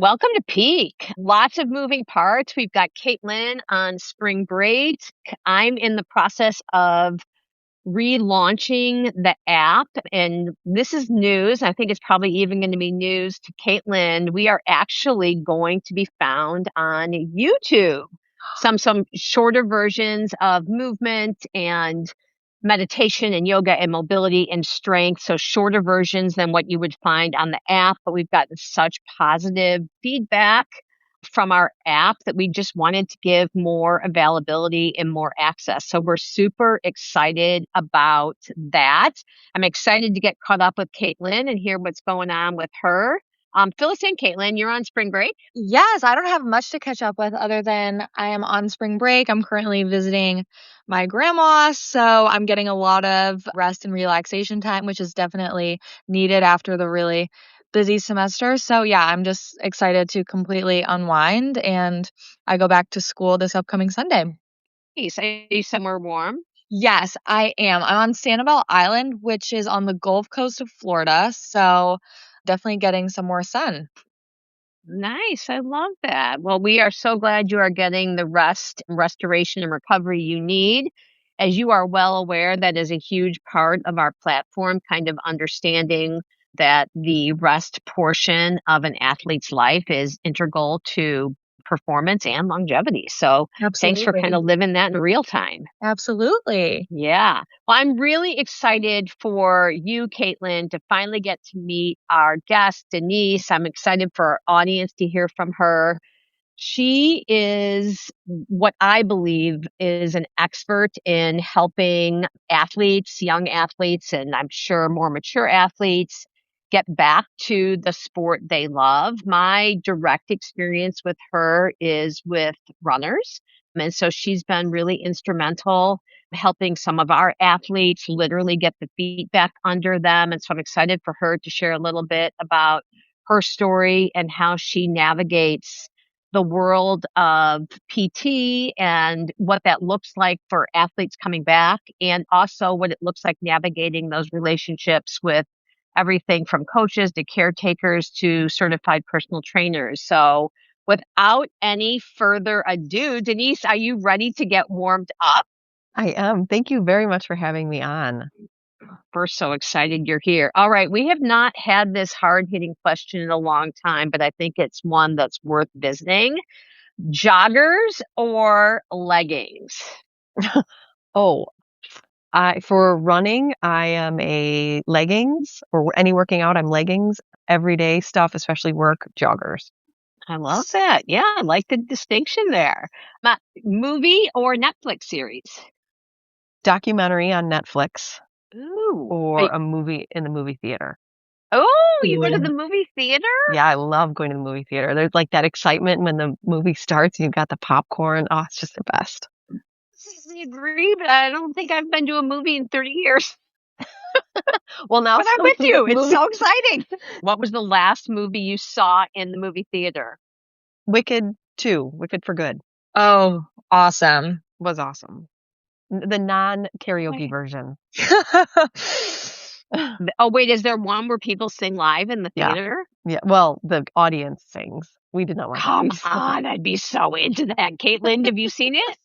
Welcome to Peak. Lots of moving parts. We've got Caitlin on spring break. I'm in the process of relaunching the app, and this is news. I think it's probably even going to be news to Caitlin. We are actually going to be found on YouTube. Some shorter versions of movement and meditation and yoga and mobility and strength. So shorter versions than what you would find on the app. But we've gotten such positive feedback from our app that we just wanted to give more availability and more access. So we're super excited about that. I'm excited to get caught up with Caitlin and hear what's going on with her. Fill us in, Caitlin. You're on spring break. Yes, I don't have much to catch up with other than I am on spring break. I'm currently visiting my grandma, so I'm getting a lot of rest and relaxation time, which is definitely needed after the really busy semester. So yeah, I'm just excited to completely unwind, and I go back to school this upcoming Sunday. Nice. Are you somewhere warm? Yes, I am. I'm on Sanibel Island, which is on the Gulf Coast of Florida, so definitely getting some more sun. Nice. I love that. Well, we are so glad you are getting the rest, restoration, and recovery you need. As you are well aware, that is a huge part of our platform, kind of understanding that the rest portion of an athlete's life is integral to performance and longevity. So thanks for kind Absolutely. of living that in real time. Absolutely. Yeah. Well, I'm really excited for you, Caitlin, to finally get to meet our guest, Denise. I'm excited for our audience to hear from her. She is what I believe is an expert in helping athletes, young athletes, and I'm sure more mature athletes get back to the sport they love. My direct experience with her is with runners. And so she's been really instrumental helping some of our athletes literally get the feet back under them. And so I'm excited for her to share a little bit about her story and how she navigates the world of PT and what that looks like for athletes coming back, and also what it looks like navigating those relationships with everything from coaches to caretakers to certified personal trainers. So without any further ado, Denise, are you ready to get warmed up? I am. Thank you very much for having me on. We're so excited you're here. All right. We have not had this hard hitting question in a long time, but I think it's one that's worth visiting. Joggers or leggings? Oh, for running, I am a leggings, or any working out, I'm leggings. Everyday stuff, especially work, joggers. I love that. Yeah, I like the distinction there. Movie or Netflix series? Documentary on Netflix Ooh. or a movie in the movie theater. Oh, you go to the movie theater? Yeah, I love going to the movie theater. There's like that excitement when the movie starts and you've got the popcorn. Oh, it's just the best. I agree, but I don't think I've been to a movie in 30 years. Well, now But I'm with you. It's so exciting. What was the last movie you saw in the movie theater? Wicked 2, Wicked for Good. Oh, awesome. Was awesome. The non-karaoke version. Oh, wait, is there one where people sing live in the Yeah. theater? Yeah, well, the audience sings. We did not want Come to. on, I'd be so into that. Caitlin, have you seen it?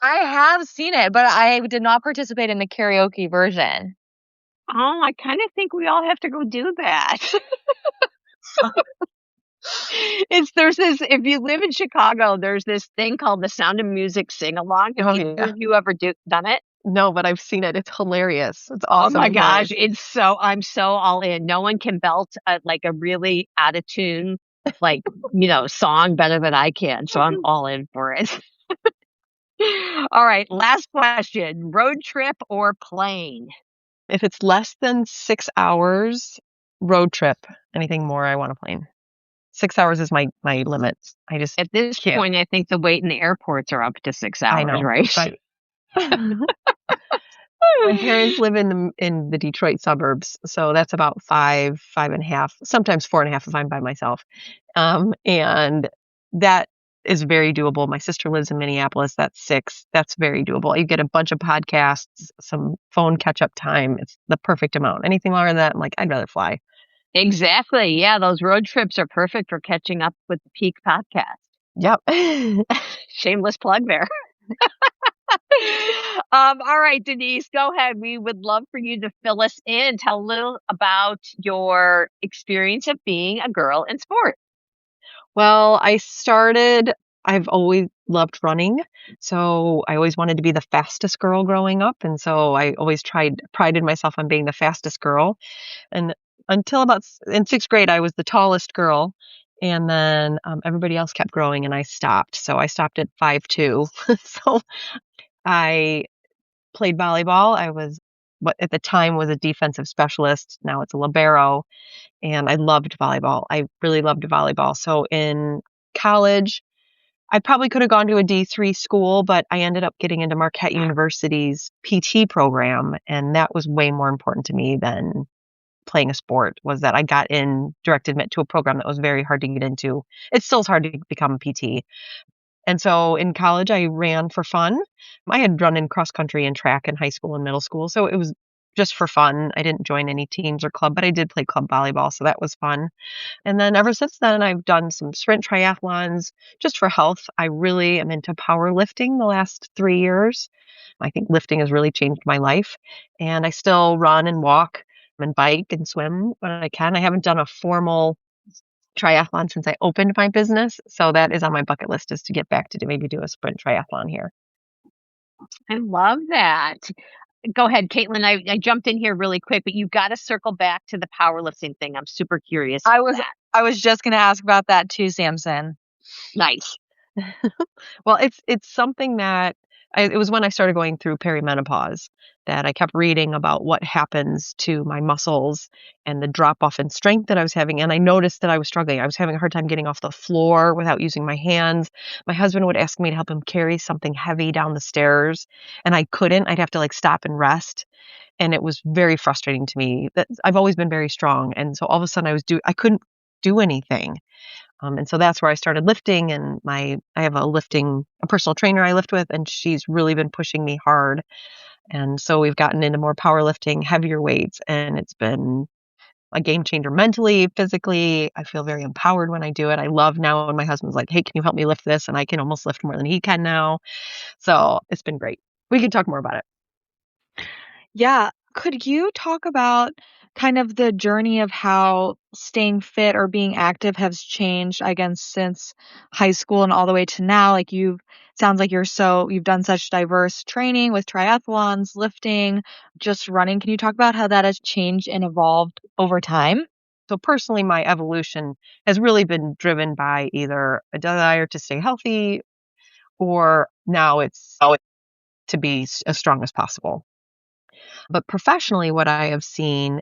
I have seen it, but I did not participate in the karaoke version. Oh, I kind of think we all have to go do that. There's this, if you live in Chicago, there's this thing called the Sound of Music sing-along. Oh, Have yeah. you ever done it? No, but I've seen it. It's hilarious. It's awesome. Oh my gosh, I'm so all in. No one can belt like a really out of tune, like, song better than I can. So I'm all in for it. All right, last question. Road trip or plane? If it's less than 6 hours, road trip. Anything more, I want a plane. 6 hours is my limit. I just At this can't. point, I think the wait in the airports are up to 6 hours, I know, right? But my parents live in the Detroit suburbs, so that's about 5.5, sometimes 4.5 if I'm by myself. And that is very doable. My sister lives in Minneapolis. That's 6. That's very doable. You get a bunch of podcasts, some phone catch up time. It's the perfect amount. Anything longer than that, I'm like, I'd rather fly. Exactly. Yeah, those road trips are perfect for catching up with the PEAC podcast. Yep. Shameless plug there. All right, Denise, go ahead. We would love for you to fill us in. Tell a little about your experience of being a girl in sport. Well, I've always loved running. So I always wanted to be the fastest girl growing up. And so I always prided myself on being the fastest girl. And until in sixth grade, I was the tallest girl. And then everybody else kept growing and I stopped. So I stopped at 5'2". So I played volleyball. I was what at the time was a defensive specialist. Now it's a libero. And I loved volleyball. I really loved volleyball. So in college, I probably could have gone to a D3 school, but I ended up getting into Marquette University's PT program. And that was way more important to me than playing a sport, was that I got in direct admit to a program that was very hard to get into. It still is hard to become a PT. And so in college, I ran for fun. I had run in cross country and track in high school and middle school. So it was just for fun. I didn't join any teams or club, but I did play club volleyball. So that was fun. And then ever since then, I've done some sprint triathlons just for health. I really am into powerlifting the last 3 years. I think lifting has really changed my life. And I still run and walk and bike and swim when I can. I haven't done a formal triathlon since I opened my business. So that is on my bucket list, is to get back to maybe do a sprint triathlon here. I love that. Go ahead, Caitlin. I jumped in here really quick, but you've got to circle back to the powerlifting thing. I'm super curious. I was just going to ask about that too, Samson. Nice. Well, it's something that it was when I started going through perimenopause that I kept reading about what happens to my muscles and the drop off in strength that I was having. And I noticed that I was struggling. I was having a hard time getting off the floor without using my hands. My husband would ask me to help him carry something heavy down the stairs, and I couldn't. I'd have to stop and rest. And it was very frustrating to me. That I've always been very strong. And so all of a sudden I couldn't do anything. And so that's where I started lifting, and I have a personal trainer I lift with, and she's really been pushing me hard. And so we've gotten into more powerlifting, heavier weights, and it's been a game changer mentally, physically. I feel very empowered when I do it. I love now when my husband's like, "Hey, can you help me lift this?" And I can almost lift more than he can now. So it's been great. We can talk more about it. Yeah. Could you talk about kind of the journey of how staying fit or being active has changed, I guess, since high school and all the way to now? Sounds like you've done such diverse training with triathlons, lifting, just running. Can you talk about how that has changed and evolved over time? So personally, my evolution has really been driven by either a desire to stay healthy, or now it's to be as strong as possible. But professionally, what I have seen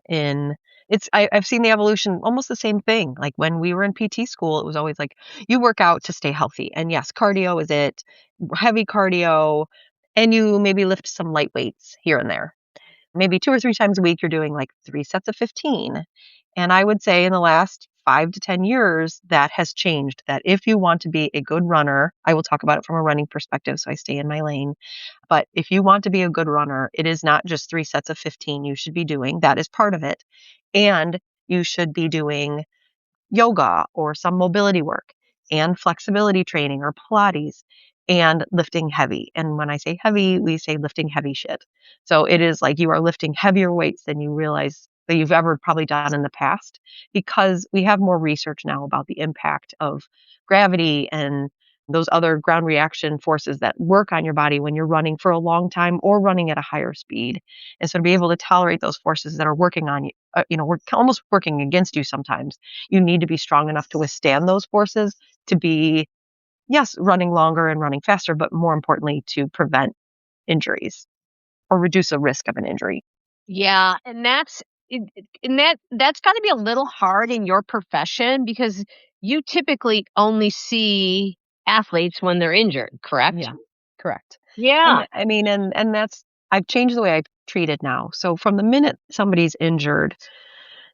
I've seen the evolution, almost the same thing. Like when we were in PT school, it was always like, you work out to stay healthy. And yes, cardio is it, heavy cardio, and you maybe lift some light weights here and there. Maybe 2 or 3 times a week, you're doing like 3 sets of 15. And I would say in the last 5 to 10 years, that has changed. That if you want to be a good runner, I will talk about it from a running perspective, so I stay in my lane. But if you want to be a good runner, it is not just 3 sets of 15 you should be doing. That is part of it. And you should be doing yoga or some mobility work and flexibility training or Pilates and lifting heavy. And when I say heavy, we say lifting heavy shit. So it is like you are lifting heavier weights than you realize that you've ever probably done in the past, because we have more research now about the impact of gravity and those other ground reaction forces that work on your body when you're running for a long time or running at a higher speed. And so to be able to tolerate those forces that are working on you, we're almost working against you sometimes, you need to be strong enough to withstand those forces to be, yes, running longer and running faster, but more importantly, to prevent injuries or reduce the risk of an injury. Yeah, and that's got to be a little hard in your profession, because you typically only see athletes when they're injured, correct? Yeah, correct. Yeah. And I mean, and that's, I've changed the way I treat it now. So from the minute somebody's injured,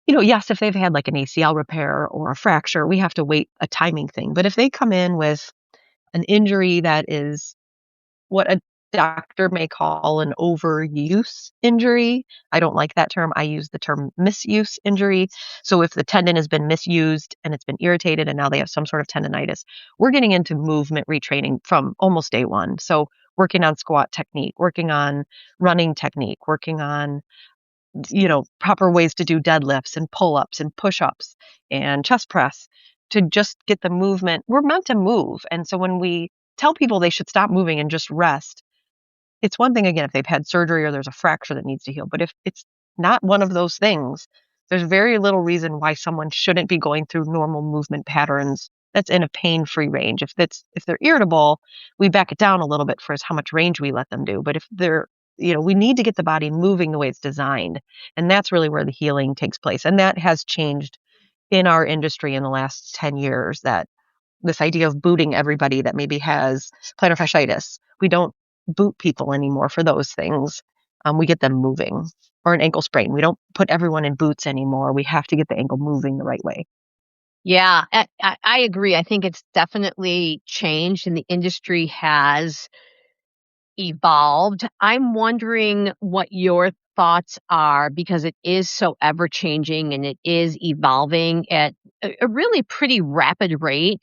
yes, if they've had like an ACL repair or a fracture, we have to wait a timing thing. But if they come in with an injury that is what doctor may call an overuse injury. I don't like that term. I use the term misuse injury. So if the tendon has been misused and it's been irritated and now they have some sort of tendonitis, we're getting into movement retraining from almost day one. So working on squat technique, working on running technique, working on proper ways to do deadlifts and pull-ups and push-ups and chest press to just get the movement. We're meant to move. And so when we tell people they should stop moving and just rest, it's one thing, again, if they've had surgery or there's a fracture that needs to heal. But if it's not one of those things, there's very little reason why someone shouldn't be going through normal movement patterns that's in a pain-free range. If they're irritable, we back it down a little bit for how much range we let them do. But if they're, we need to get the body moving the way it's designed. And that's really where the healing takes place. And that has changed in our industry in the last 10 years, that this idea of booting everybody that maybe has plantar fasciitis. We don't boot people anymore for those things. We get them moving, or an ankle sprain. We don't put everyone in boots anymore. We have to get the ankle moving the right way. Yeah, I agree. I think it's definitely changed and the industry has evolved. I'm wondering what your thoughts are, because it is so ever changing and it is evolving at a really pretty rapid rate.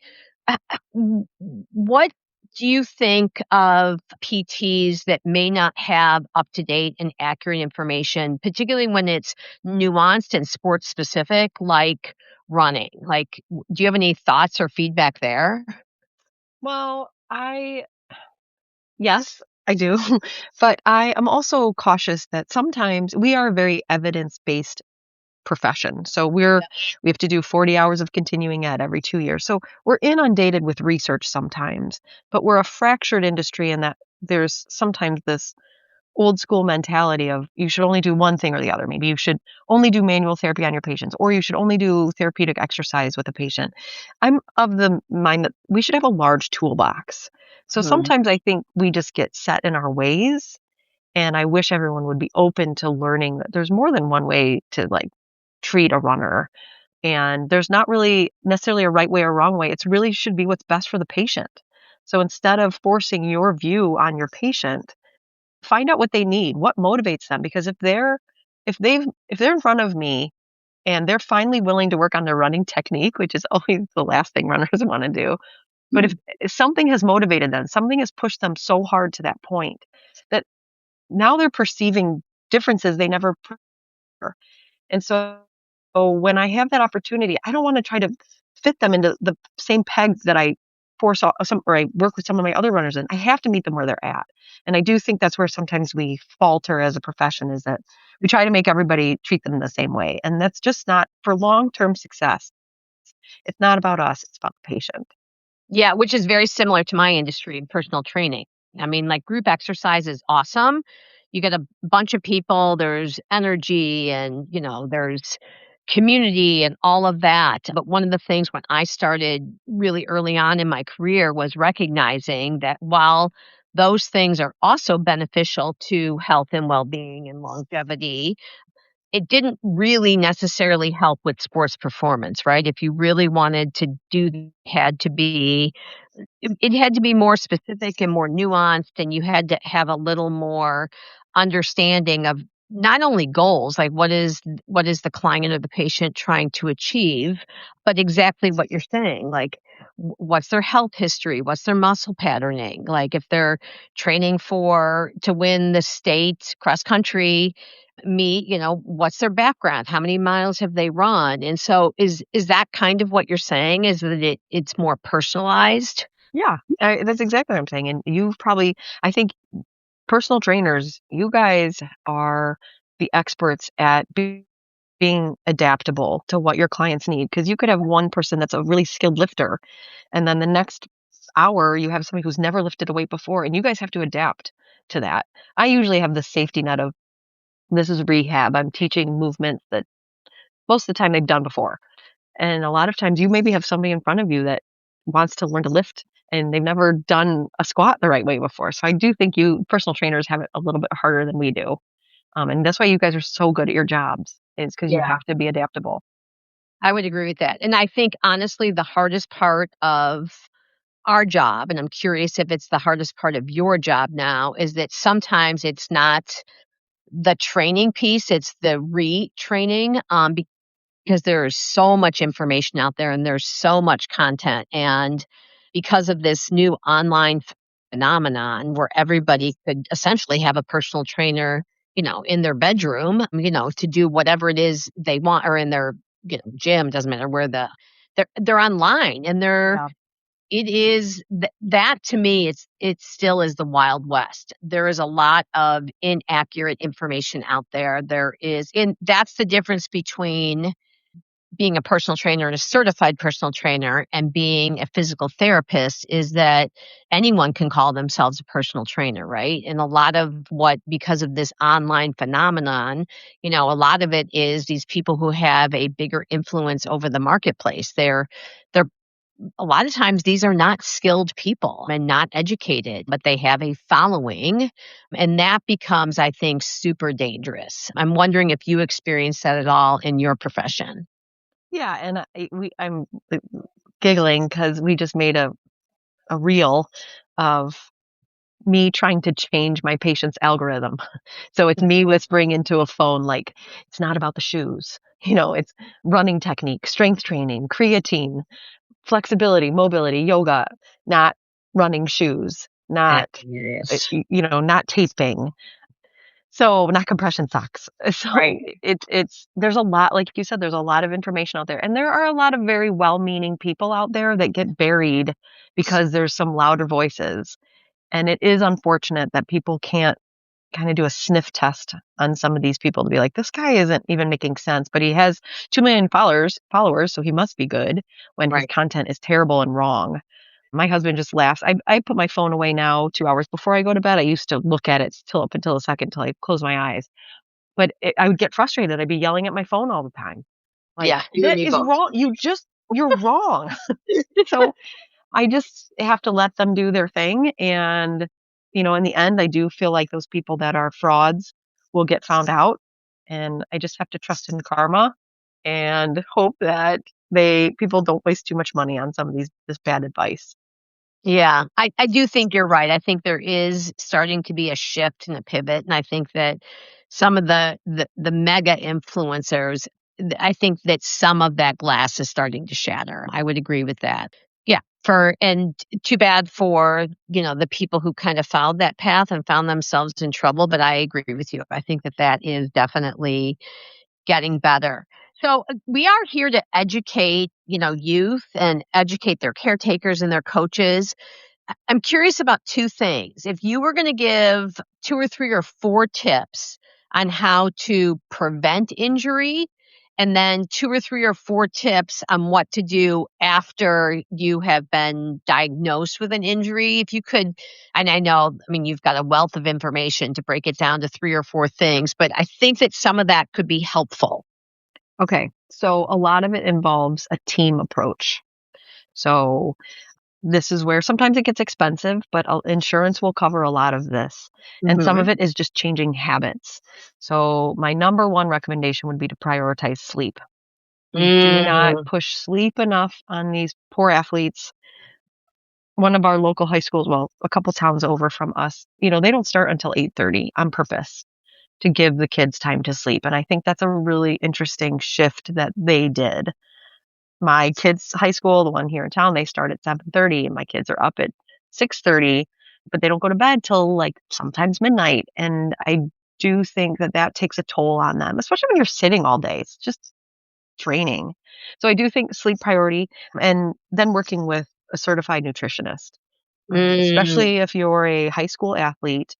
What do you think of PTs that may not have up to date and accurate information, particularly when it's nuanced and sports specific, like running? Like, do you have any thoughts or feedback there? Well, yes, I do. But I am also cautious that sometimes we are a very evidence-based profession. So we have to do 40 hours of continuing ed every 2 years. So we're inundated with research sometimes, but we're a fractured industry in that there's sometimes this old school mentality of you should only do one thing or the other. Maybe you should only do manual therapy on your patients, or you should only do therapeutic exercise with a patient. I'm of the mind that we should have a large toolbox. So sometimes I think we just get set in our ways, and I wish everyone would be open to learning that there's more than one way to treat a runner. And there's not really necessarily a right way or wrong way. It's really should be what's best for the patient. So instead of forcing your view on your patient, find out what they need, what motivates them. Because if they're in front of me and they're finally willing to work on their running technique, which is always the last thing runners want to do, but if something has motivated them, something has pushed them so hard to that point that now they're perceiving differences they never. And so when I have that opportunity, I don't want to try to fit them into the same pegs that I force or I work with some of my other runners in. I have to meet them where they're at. And I do think that's where sometimes we falter as a profession, is that we try to make everybody treat them the same way. And that's just not for long-term success. It's not about us. It's about the patient. Yeah, which is very similar to my industry, personal training. I mean, like, group exercise is awesome. You get a bunch of people, there's energy and, there's community and all of that. But one of the things when I started really early on in my career was recognizing that while those things are also beneficial to health and well-being and longevity, it didn't really necessarily help with sports performance, right? If you really wanted to do, it had to be more specific and more nuanced, and you had to have a little more understanding of not only goals, like what is the client or the patient trying to achieve, but exactly what you're saying, like what's their health history, what's their muscle patterning, like if they're training to win the state cross country meet, what's their background, how many miles have they run, and so is that kind of what you're saying, is that it's more personalized? Yeah, that's exactly what I'm saying. And I think personal trainers, you guys are the experts at being adaptable to what your clients need. Because you could have one person that's a really skilled lifter, and then the next hour you have somebody who's never lifted a weight before, and you guys have to adapt to that. I usually have the safety net of this is rehab. I'm teaching movements that most of the time they've done before. And a lot of times you maybe have somebody in front of you that wants to learn to lift and they've never done a squat the right way before. So I do think you personal trainers have it a little bit harder than we do. And that's why you guys are so good at your jobs, is because you have to be adaptable. I would agree with that. And I think honestly, the hardest part of our job, and I'm curious if it's the hardest part of your job now, is that sometimes it's not the training piece, it's the retraining, because there's so much information out there and there's so much content. And because of this new online phenomenon where everybody could essentially have a personal trainer, in their bedroom, to do whatever it is they want, or in their gym, doesn't matter where they're online, and Yeah. it is that to me, it still is the Wild West. There is a lot of inaccurate information out there. And that's the difference between being a personal trainer and a certified personal trainer and being a physical therapist, is that anyone can call themselves a personal trainer, right? And a lot of because of this online phenomenon, a lot of it is these people who have a bigger influence over the marketplace. They're a lot of times these are not skilled people and not educated, but they have a following. And that becomes, I think, super dangerous. I'm wondering if you experience that at all in your profession. Yeah, and I'm giggling because we just made a reel of me trying to change my patient's algorithm. So it's me whispering into a phone like, it's not about the shoes. It's running technique, strength training, creatine, flexibility, mobility, yoga, not running shoes, not Yes. not taping. So not compression socks. So Right. it's there's a lot, like you said, there's a lot of information out there. And there are a lot of very well-meaning people out there that get buried because there's some louder voices. And it is unfortunate that people can't kind of do a sniff test on some of these people to be like, this guy isn't even making sense, but he has 2 million followers, so he must be good, when his Right. content is terrible and wrong. My husband just laughs. I put my phone away now 2 hours before I go to bed. I used to look at it till up until the second till I close my eyes. But I would get frustrated. I'd be yelling at my phone all the time. Like, Yeah, you and that me is both. wrong. You're wrong. So I just have to let them do their thing. And, in the end, I do feel like those people that are frauds will get found out. And I just have to trust in karma and hope that people don't waste too much money on some of this bad advice. Yeah, I do think you're right. I think there is starting to be a shift and a pivot, and I think that some of the mega influencers, I think that some of that glass is starting to shatter. I would agree with that. Yeah, and too bad for, the people who kind of followed that path and found themselves in trouble, but I agree with you. I think that is definitely getting better. So we are here to educate, youth and educate their caretakers and their coaches. I'm curious about two things. If you were going to give 2 or 3 or 4 tips on how to prevent injury, and then 2 or 3 or 4 tips on what to do after you have been diagnosed with an injury, if you could, and I know, you've got a wealth of information to break it down to 3 or 4 things, but I think that some of that could be helpful. Okay. So a lot of it involves a team approach. So this is where sometimes it gets expensive, but insurance will cover a lot of this. And some Mhm. of it is just changing habits. So my number one recommendation would be to prioritize sleep. We do not Mm. push sleep enough on these poor athletes. One of our local high schools, well, a couple towns over from us, they don't start until 8:30 on purpose to give the kids time to sleep. And I think that's a really interesting shift that they did. My kids' high school, the one here in town, they start at 7:30 and my kids are up at 6:30, but they don't go to bed till like sometimes midnight. And I do think that takes a toll on them, especially when you're sitting all day. It's just draining. So I do think sleep priority, and then working with a certified nutritionist, Mm. especially if you're a high school athlete.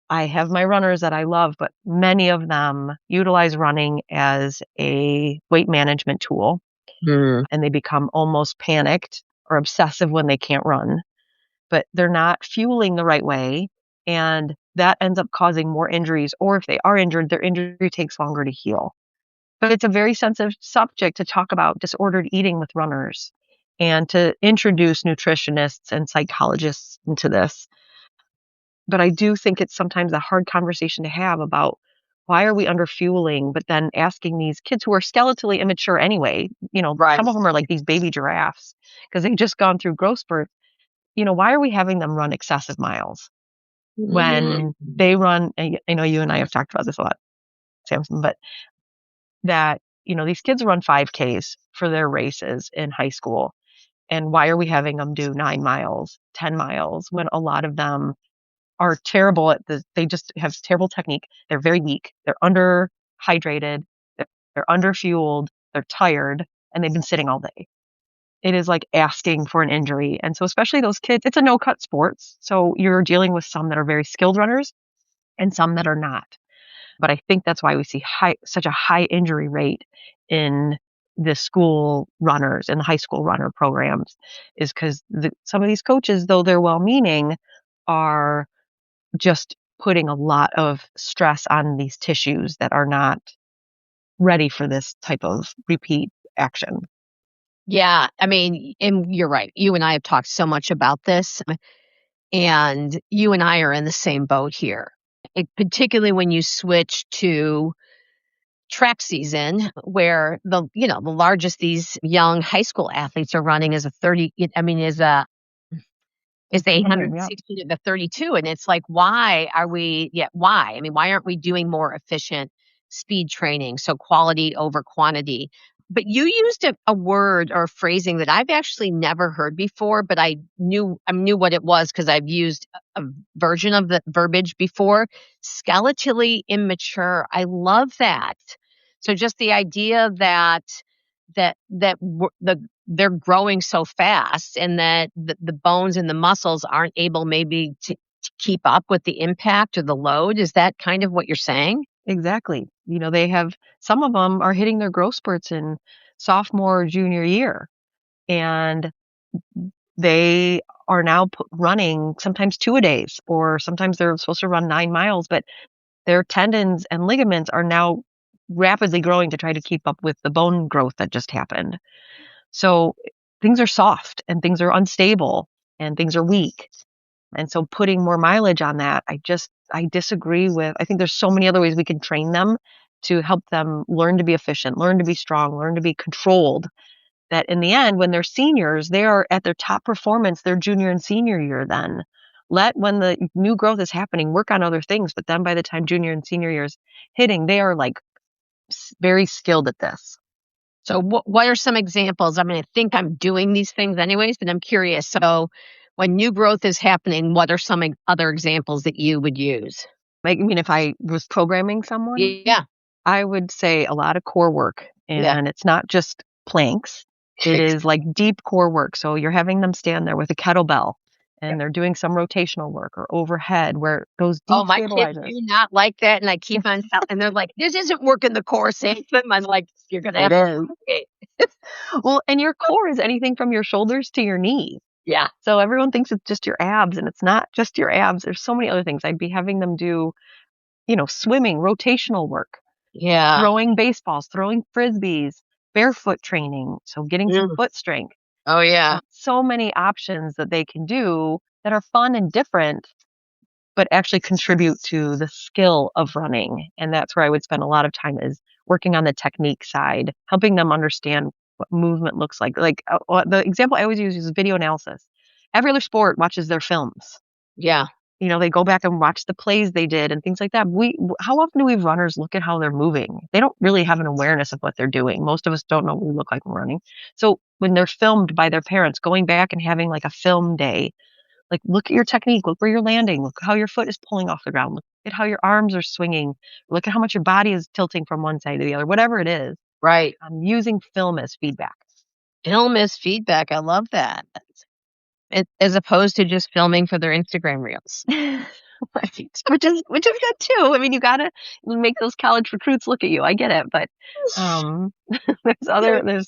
I have my runners that I love, but many of them utilize running as a weight management tool, Mm. and they become almost panicked or obsessive when they can't run, but they're not fueling the right way. And that ends up causing more injuries, or if they are injured, their injury takes longer to heal. But it's a very sensitive subject to talk about disordered eating with runners and to introduce nutritionists and psychologists into this. But I do think it's sometimes a hard conversation to have about why are we underfueling, but then asking these kids who are skeletally immature anyway, Right. some of them are like these baby giraffes because they've just gone through growth spurts. why are we having them run excessive miles when they run? I know you and I have talked about this a lot, Samson, but that, these kids run 5Ks for their races in high school. And why are we having them do 9 miles, 10 miles when a lot of them are terrible at this? They just have terrible technique. They're very weak. They're underhydrated. They're underfueled. They're tired, and they've been sitting all day. It is like asking for an injury. And so especially those kids, it's a no-cut sport. So you're dealing with some that are very skilled runners and some that are not. But I think that's why we see such a high injury rate in the school runners and the high school runner programs, is because some of these coaches, though they're well-meaning, are just putting a lot of stress on these tissues that are not ready for this type of repeat action. Yeah, I mean, and you're right. You and I have talked so much about this, and you and I are in the same boat here. Particularly when you switch to track season, where the largest these young high school athletes are running is a 30. I mean, is the 860 to the 32, and it's like, why? I mean, why aren't we doing more efficient speed training? So quality over quantity. But you used a word or phrasing that I've actually never heard before, but I knew what it was because I've used a version of the verbiage before. Skeletally immature. I love that. So just the idea that they're growing so fast, and that the bones and the muscles aren't able maybe to keep up with the impact or the load. Is that kind of what you're saying? Exactly. They have, some of them are hitting their growth spurts in sophomore, junior year, and they are now running sometimes 2-a-days, or sometimes they're supposed to run 9 miles, but their tendons and ligaments are now rapidly growing to try to keep up with the bone growth that just happened. So things are soft and things are unstable and things are weak. And so putting more mileage on that, I disagree with. I think there's so many other ways we can train them to help them learn to be efficient, learn to be strong, learn to be controlled, that in the end, when they're seniors, they are at their top performance their junior and senior year. Then when the new growth is happening, work on other things. But then by the time junior and senior years hitting, they are like very skilled at this. So what are some examples? I mean, I think I'm doing these things anyways, but I'm curious. So when new growth is happening, what are some other examples that you would use? I mean, if I was programming someone, Yeah. I would say a lot of core work. And it's not just planks. It is like deep core work. So you're having them stand there with a kettlebell, and they're doing some rotational work or overhead where those deep my stabilizers. kids do not like that, and I keep on telling, and they're like, "This isn't working the core, Sam." I'm like, "You're gonna have to." Well, and your core is anything from your shoulders to your knees. Yeah. So everyone thinks it's just your abs, and it's not just your abs. There's so many other things. I'd be having them do, swimming, rotational work, Yeah. throwing baseballs, throwing frisbees, barefoot training. So getting some foot strength. Oh, yeah. So many options that they can do that are fun and different, but actually contribute to the skill of running. And that's where I would spend a lot of time, is working on the technique side, helping them understand what movement looks like. Like the example I always use is video analysis. Every other sport watches their films. Yeah. They go back and watch the plays they did and things like that. How often do we runners look at how they're moving? They don't really have an awareness of what they're doing. Most of us don't know what we look like when running. So when they're filmed by their parents, going back and having like a film day, like, look at your technique, look where you're landing, look how your foot is pulling off the ground, look at how your arms are swinging, look at how much your body is tilting from one side to the other, whatever it is. Right. I'm using film as feedback. Film as feedback. I love that. As opposed to just filming for their Instagram reels. Right. Which is good too. I mean, you gotta make those college recruits look at you. I get it, but there's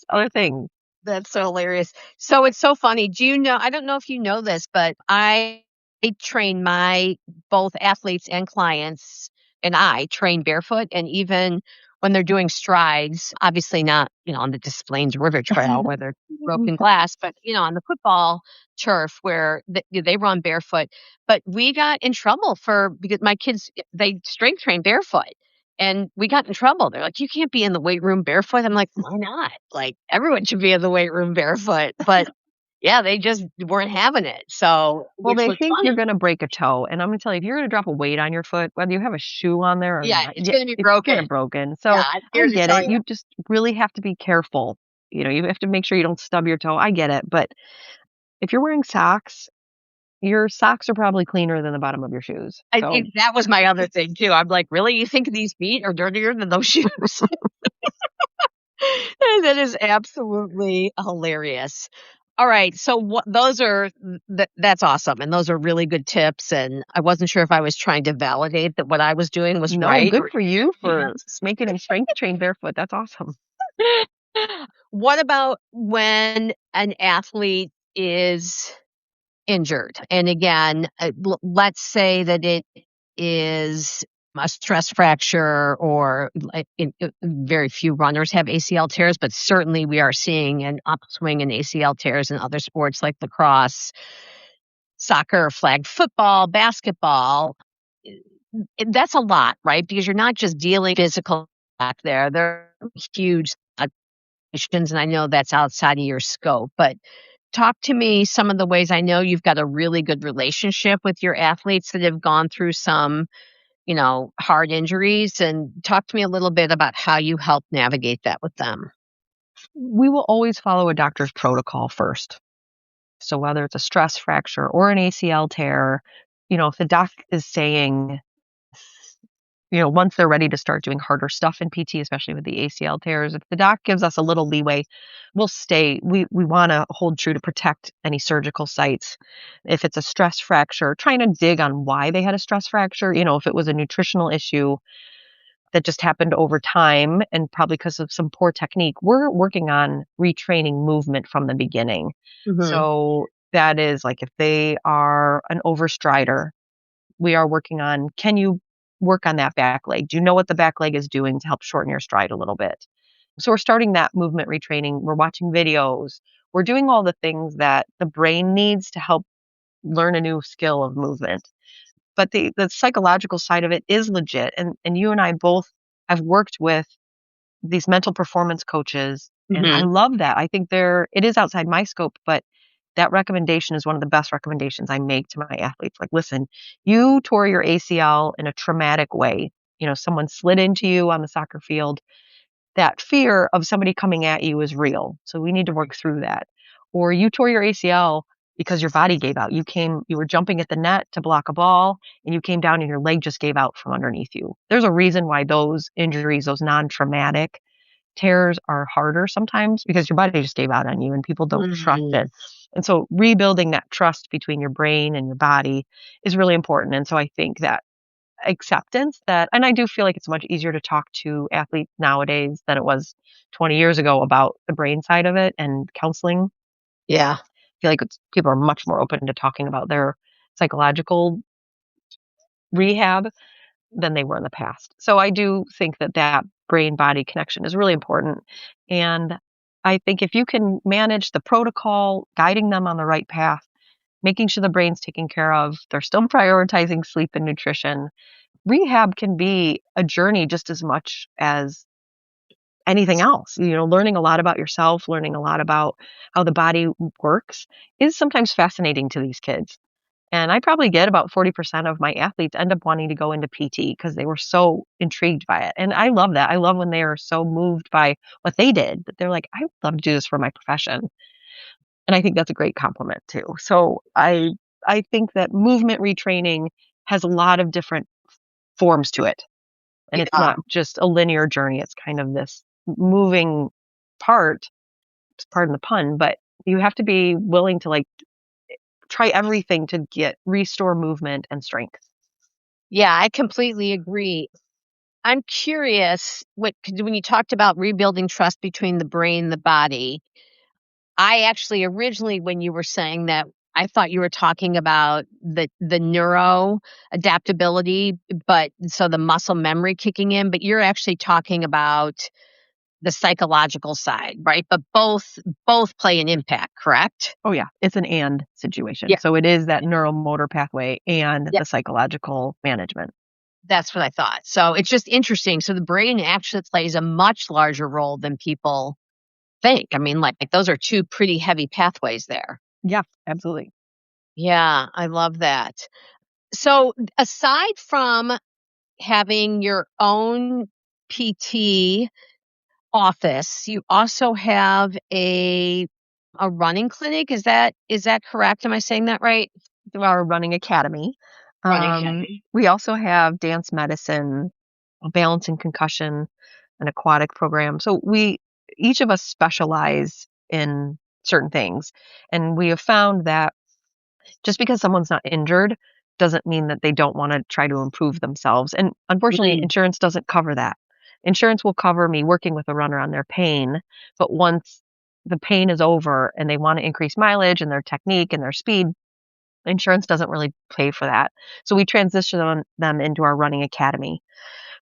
other things. That's so hilarious. So it's so funny. Do you know, I don't know if you know this, but I train my both athletes and clients, and I train barefoot. And even when they're doing strides, obviously not, on the Des Plaines River Trail where they're broken glass, but, on the football turf where they run barefoot. But we got in trouble because my kids, they strength train barefoot. And we got in trouble. They're like, "You can't be in the weight room barefoot." I'm like, "Why not? Like, everyone should be in the weight room barefoot." But Yeah, they just weren't having it. So, Well, which they was think funny. you're gonna break a toe, and I'm gonna tell you, if you're gonna drop a weight on your foot, whether you have a shoe on there or Yeah, not, it's going to be it's broken. gonna broken. Yeah, So I'm I here to get tell it. you. You just really have to be careful. You have to make sure you don't stub your toe. I get it, but if you're wearing socks, your socks are probably cleaner than the bottom of your shoes. So That was my other thing too. I'm like, really? You think these feet are dirtier than those shoes? That is absolutely hilarious. All right, so those are that's awesome, and those are really good tips. And I wasn't sure if I was trying to validate that what I was doing was no, right. good for you for making him strength train barefoot. That's awesome. What about when an athlete is injured? And again, let's say that it is a stress fracture, or very few runners have ACL tears, but certainly we are seeing an upswing in ACL tears in other sports like lacrosse, soccer, flag football, basketball. That's a lot, right? Because you're not just dealing physical back there. There are huge conditions, and I know that's outside of your scope, but talk to me some of the ways. I know you've got a really good relationship with your athletes that have gone through some, hard injuries, and talk to me a little bit about how you help navigate that with them. We will always follow a doctor's protocol first. So whether it's a stress fracture or an ACL tear, if the doc is saying, once they're ready to start doing harder stuff in PT, especially with the ACL tears, if the doc gives us a little leeway, we'll stay. We want to hold true to protect any surgical sites. If it's a stress fracture, trying to dig on why they had a stress fracture, if it was a nutritional issue that just happened over time and probably because of some poor technique, we're working on retraining movement from the beginning. Mhm. So that is like if they are an overstrider, we are working on, can you work on that back leg? Do you know what the back leg is doing to help shorten your stride a little bit? So we're starting that movement retraining. We're watching videos. We're doing all the things that the brain needs to help learn a new skill of movement. But the psychological side of it is legit. And you and I both have worked with these mental performance coaches, and I Mhm. love that. I think it is outside my scope, but that recommendation is one of the best recommendations I make to my athletes. Like, listen, you tore your ACL in a traumatic way. Someone slid into you on the soccer field. That fear of somebody coming at you is real. So we need to work through that. Or you tore your ACL because your body gave out. You were jumping at the net to block a ball and you came down and your leg just gave out from underneath you. There's a reason why those injuries, those non-traumatic tears are harder sometimes because your body just gave out on you and people don't trust Mhm. it. And so rebuilding that trust between your brain and your body is really important. And so I think that acceptance and I do feel like it's much easier to talk to athletes nowadays than it was 20 years ago about the brain side of it and counseling. Yeah. I feel like people are much more open to talking about their psychological rehab than they were in the past. So I do think that brain body connection is really important. And I think if you can manage the protocol, guiding them on the right path, making sure the brain's taken care of, they're still prioritizing sleep and nutrition. Rehab can be a journey just as much as anything else. Learning a lot about yourself, learning a lot about how the body works is sometimes fascinating to these kids. And I probably get about 40% of my athletes end up wanting to go into PT because they were so intrigued by it. And I love that. I love when they are so moved by what they did that they're like, I would love to do this for my profession. And I think that's a great compliment too. So I think that movement retraining has a lot of different forms to it. And it's Yeah. not just a linear journey. It's kind of this moving part, pardon the pun, but you have to be willing to try everything to restore movement and strength. Yeah, I completely agree. I'm curious, 'cause when you talked about rebuilding trust between the brain and the body, I actually originally, when you were saying that, I thought you were talking about the neuro adaptability, but so the muscle memory kicking in, but you're actually talking about the psychological side, right? But both play an impact, correct? Oh yeah, it's an and situation. Yeah. So it is that neuromotor pathway and Yeah, the psychological management. that's what I thought. So it's just interesting. So the brain actually plays a much larger role than people think. I mean, like those are two pretty heavy pathways there. Yeah, absolutely. Yeah, I love that. So aside from having your own PT office, you also have a running clinic. Is that correct? Am I saying that right? Through our running academy. Running academy. We also have dance medicine, balance and concussion, an aquatic program. So we each of us specialize in certain things. And we have found that just because someone's not injured doesn't mean that they don't want to try to improve themselves. And unfortunately, Mm. insurance doesn't cover that. Insurance will cover me working with a runner on their pain, but once the pain is over and they want to increase mileage and their technique and their speed, insurance doesn't really pay for that. So we transition them into our running academy.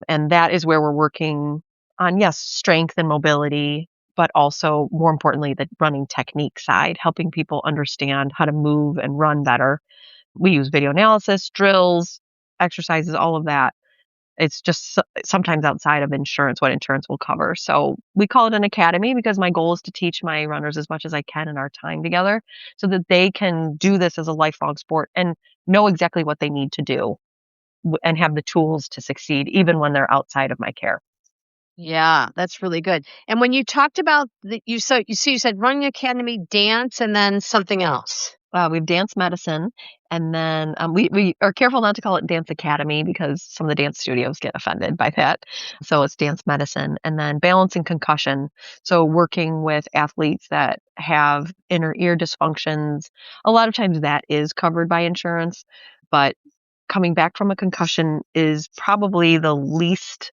And that is where we're working on, yes, strength and mobility, but also more importantly, the running technique side, helping people understand how to move and run better. We use video analysis, drills, exercises, all of that. It's just sometimes outside of insurance, what insurance will cover. So we call it an academy because my goal is to teach my runners as much as I can in our time together so that they can do this as a lifelong sport and know exactly what they need to do and have the tools to succeed even when they're outside of my care. Yeah, that's really good. And when you talked about you said running academy, dance, and then something else. We have dance medicine, and then we are careful not to call it dance academy because some of the dance studios get offended by that. So it's dance medicine, and then balance and concussion. So working with athletes that have inner ear dysfunctions. A lot of times that is covered by insurance, but coming back from a concussion is probably the least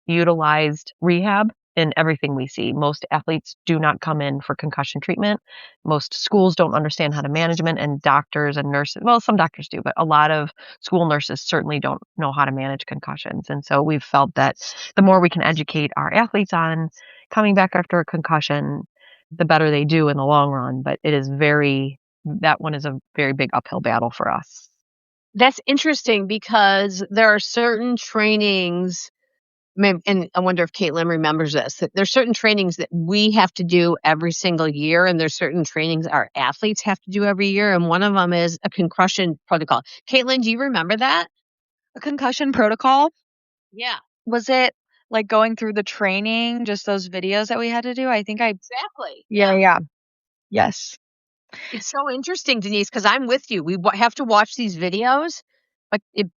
utilized rehab in everything we see. Most athletes do not come in for concussion treatment. Most schools don't understand how to management, and doctors and nurses, well, some doctors do, but a lot of school nurses certainly don't know how to manage concussions. And so we've felt that the more we can educate our athletes on coming back after a concussion, the better they do in the long run. But that one is a very big uphill battle for us. That's interesting because there are certain trainings, and I wonder if Caitlin remembers this, that there's certain trainings that we have to do every single year, and there's certain trainings our athletes have to do every year, and one of them is a concussion protocol. Caitlin, do you remember that? A concussion protocol? Yeah, Was it like going through the training, just those videos that we had to do? I think I exactly. Yeah, yeah. Yes. It's so interesting, Denise, because I'm with you. We have to watch these videos, but it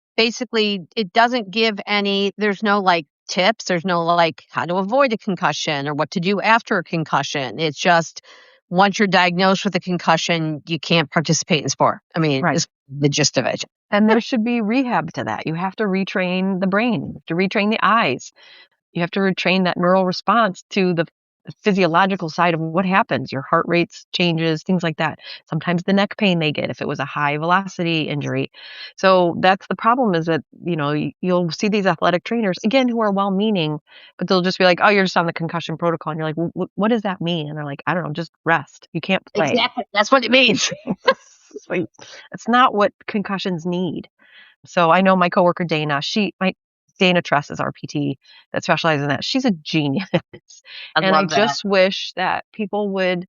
doesn't give any, there's no like tips. There's no like how to avoid a concussion or what to do after a concussion. It's just once you're diagnosed with a concussion, you can't participate in sport. I mean, Right. it's the gist of it. And there should be rehab to that. You have to retrain the brain, you have to retrain the eyes. You have to retrain that neural response to the physiological side of what happens. Your heart rates changes, things like that. Sometimes the neck pain they get if it was a high velocity injury. So that's the problem is that, you'll see these athletic trainers again who are well-meaning, but they'll just be like, "Oh, you're just on the concussion protocol." And you're like, What does that mean?" And they're like, "I don't know, just rest. You can't play." Exactly. That's what it means. It's like, it's not what concussions need. So I know my coworker Dana Tress is our PT that specializes in that. She's a genius. I And I love that. just wish that people would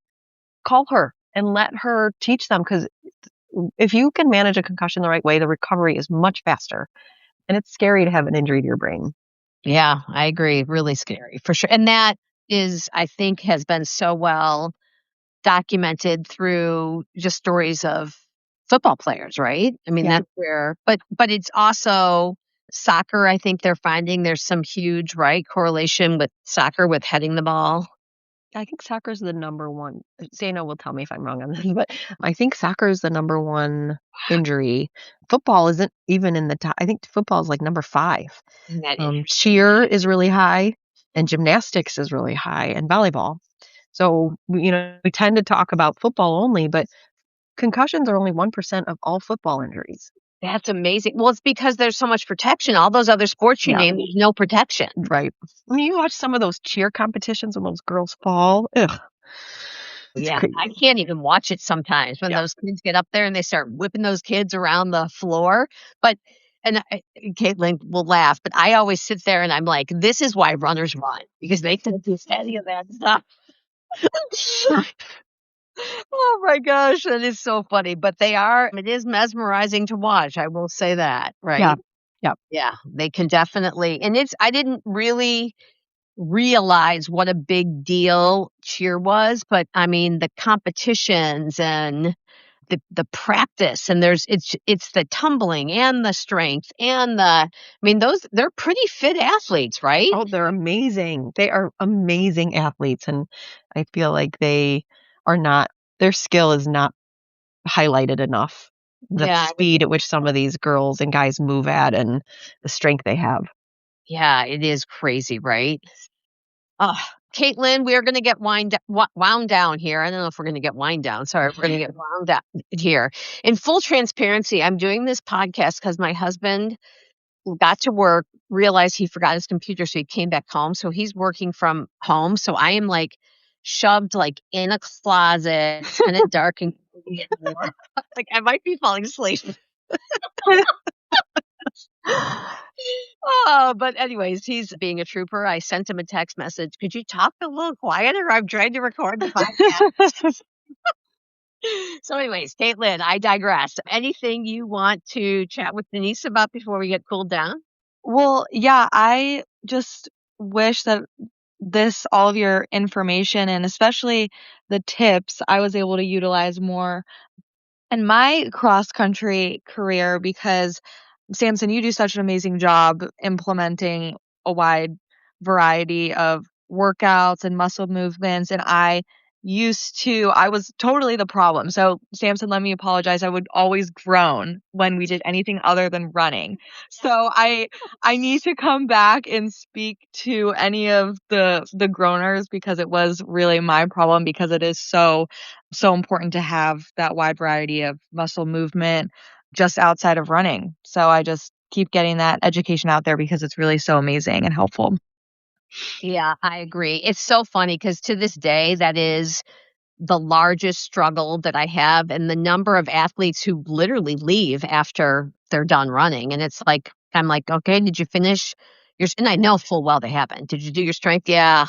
call her and let her teach them because if you can manage a concussion the right way, the recovery is much faster. And it's scary to have an injury to your brain. Yeah, I agree. Really scary for sure. And that I think, has been so well documented through just stories of football players, right? I mean, Yeah. that's where, but it's also soccer. I think they're finding there's some huge, right, correlation with soccer with heading the ball. I think soccer is the number one. Dana will tell me if I'm wrong on this, but I think soccer is the number one injury. Football isn't even in the top. I think football is like number 5. Isn't that interesting? Cheer is really high, and gymnastics is really high, and volleyball. So, we tend to talk about football only, but concussions are only 1% of all football injuries. That's amazing. Well, it's because there's so much protection. All those other sports you Yeah. name, there's no protection. Right. When you watch some of those cheer competitions when those girls fall, ugh, it's Yeah, crazy. I can't even watch it sometimes when Yeah. those kids get up there and they start whipping those kids around the floor. But Caitlin will laugh, but I always sit there and I'm like, this is why runners run because they can't do any of that stuff. Oh my gosh, that is so funny. But it is mesmerizing to watch. I will say that, Yeah. right? Yeah. Yeah, they can definitely. And I didn't really realize what a big deal cheer was, but I mean, the competitions and the practice and it's the tumbling and the strength and they're pretty fit athletes, right? Oh, they're amazing. They are amazing athletes, and I feel like their skill is not highlighted enough. The Yeah, speed at which some of these girls and guys move at and the strength they have. yeah, it is crazy, right? Oh, Caitlin, we are going to get wound down here. I don't know if we're going to get wind down. Sorry, we're going to get wound down here. In full transparency, I'm doing this podcast because my husband got to work, realized he forgot his computer, so he came back home. So he's working from home. So I am like shoved like in a closet. It's kind of dark and like I might be falling asleep. Oh, but anyways, he's being a trooper. I sent him a text message. Could you talk a little quieter? I'm trying to record the podcast. So, anyways, Caitlin, I digress. Anything you want to chat with Denise about before we get cooled down? Well, yeah, I just wish that all of your information and especially the tips I was able to utilize more in my cross country career because Samson, you do such an amazing job implementing a wide variety of workouts and muscle movements. And I was totally the problem. So, Samson, let me apologize. I would always groan when we did anything other than running. So, I need to come back and speak to any of the groaners because it was really my problem because it is so important to have that wide variety of muscle movement just outside of running. So I just keep getting that education out there because it's really so amazing and helpful. Yeah, I agree. It's so funny because to this day, that is the largest struggle that I have, and the number of athletes who literally leave after they're done running. And it's like, I'm like, okay, did you finish and I know full well they haven't. Did you do your strength? Yeah.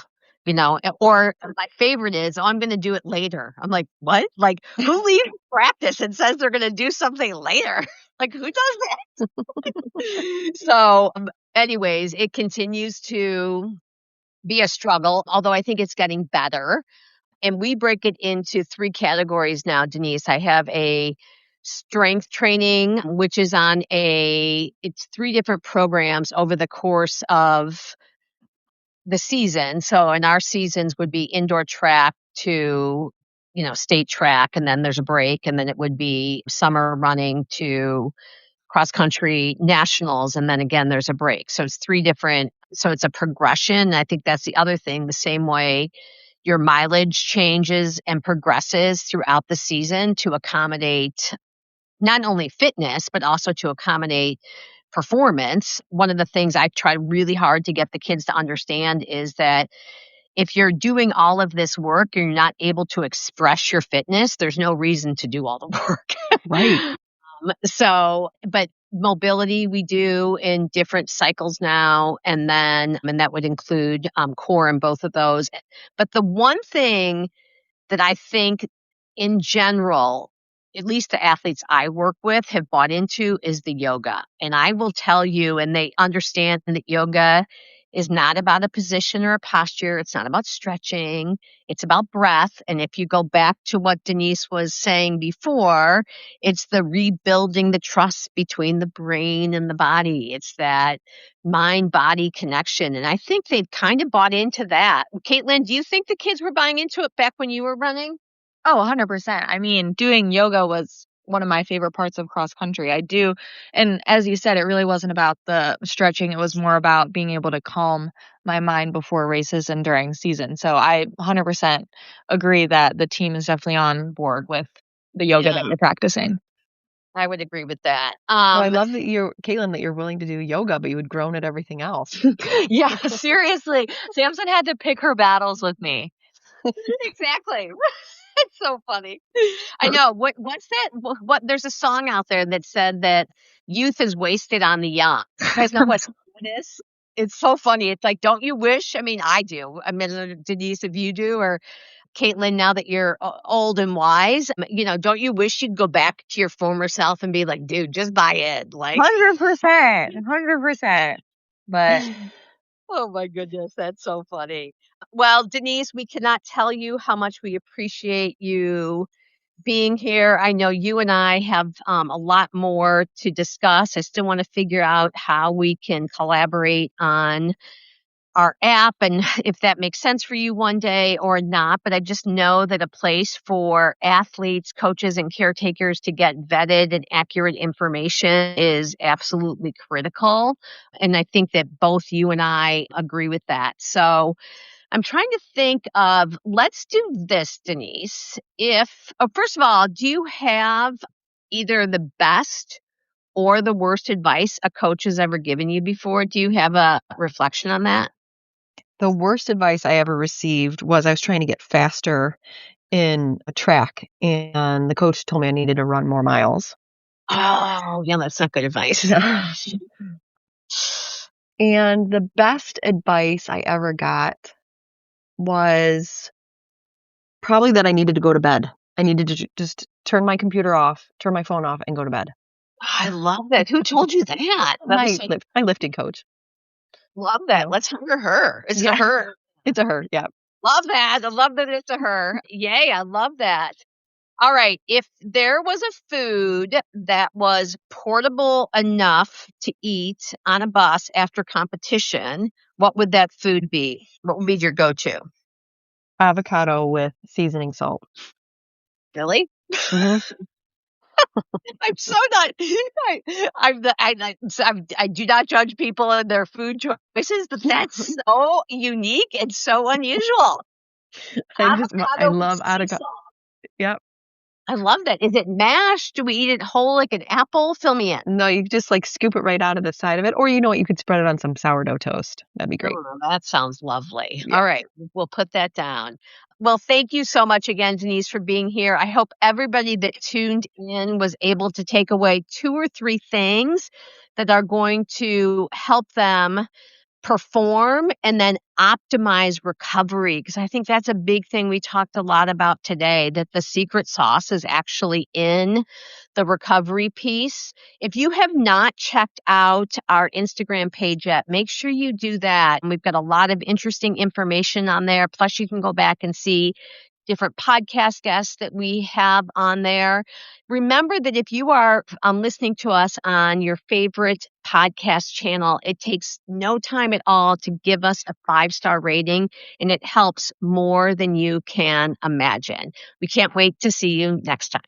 Or my favorite is, oh, I'm going to do it later. I'm like, what? Like, who leaves practice and says they're going to do something later? Like, who does that? So, anyways, it continues to be a struggle, although I think it's getting better. And we break it into 3 categories now, Denise. I have a strength training, which is it's 3 different programs over the course of the season. So in our seasons would be indoor track to, state track, and then there's a break, and then it would be summer running to cross country nationals, and then again there's a break. So it's a progression. I think that's the other thing, the same way your mileage changes and progresses throughout the season to accommodate not only fitness, but also to accommodate performance. One of the things I try really hard to get the kids to understand is that if you're doing all of this work and you're not able to express your fitness, there's no reason to do all the work. Right. But mobility we do in different cycles now, and that would include core in both of those. But the one thing that I think in general, at least the athletes I work with have bought into is the yoga. And I will tell you, and they understand that yoga is not about a position or a posture. It's not about stretching. It's about breath. And if you go back to what Denise was saying before, it's the rebuilding the trust between the brain and the body. It's that mind body connection. And I think they've kind of bought into that. Caitlin, do you think the kids were buying into it back when you were running? Oh, 100%. I mean, doing yoga was one of my favorite parts of cross country. And as you said, it really wasn't about the stretching. It was more about being able to calm my mind before races and during season. So I 100% agree that the team is definitely on board with the yoga that you're practicing. I would agree with that. Well, I love that Caitlin, that you're willing to do yoga, but you would groan at everything else. Yeah, seriously. Samson had to pick her battles with me. Exactly. It's so funny. I know. What's that? There's a song out there that said that youth is wasted on the young. You guys know what song it is? It's so funny. It's like, don't you wish? I mean, I do. I mean, Denise, if you do, or Caitlin, now that you're old and wise, don't you wish you'd go back to your former self and be like, dude, just buy it? Like, 100%. 100%. But oh my goodness, that's so funny. Well, Denise, we cannot tell you how much we appreciate you being here. I know you and I have a lot more to discuss. I still want to figure out how we can collaborate on our app and if that makes sense for you one day or not. But I just know that a place for athletes, coaches, and caretakers to get vetted and accurate information is absolutely critical. And I think that both you and I agree with that. So I'm trying to think of, let's do this, Denise. First of all, do you have either the best or the worst advice a coach has ever given you before? Do you have a reflection on that? The worst advice I ever received was I was trying to get faster in a track, and the coach told me I needed to run more miles. Oh, yeah, that's not good advice. And the best advice I ever got was probably that I needed to go to bed. I needed to just turn my computer off, turn my phone off, and go to bed. I love that. Who told you that? My lifting coach. Love that. Let's hire her. It's a her. It's a her, yeah. Love that. I love that it's a her. Yay, I love that. All right. If there was a food that was portable enough to eat on a bus after competition, what would that food be? What would be your go-to? Avocado with seasoning salt. Really? Mm-hmm. I'm so not. I do not judge people and their food choices, but that's so unique and so unusual. I love avocado. Yep. I love that. Is it mashed? Do we eat it whole like an apple? Fill me in. No, you just like scoop it right out of the side of it. Or you know what? You could spread it on some sourdough toast. That'd be great. Oh, that sounds lovely. Yeah. All right. We'll put that down. Well, thank you so much again, Denise, for being here. I hope everybody that tuned in was able to take away 2 or 3 things that are going to help them perform and then optimize recovery, because I think that's a big thing we talked a lot about today, that the secret sauce is actually in the recovery piece. If you have not checked out our Instagram page yet, make sure you do that. And we've got a lot of interesting information on there. Plus, you can go back and see different podcast guests that we have on there. Remember that if you are listening to us on your favorite podcast channel, it takes no time at all to give us a 5-star rating, and it helps more than you can imagine. We can't wait to see you next time.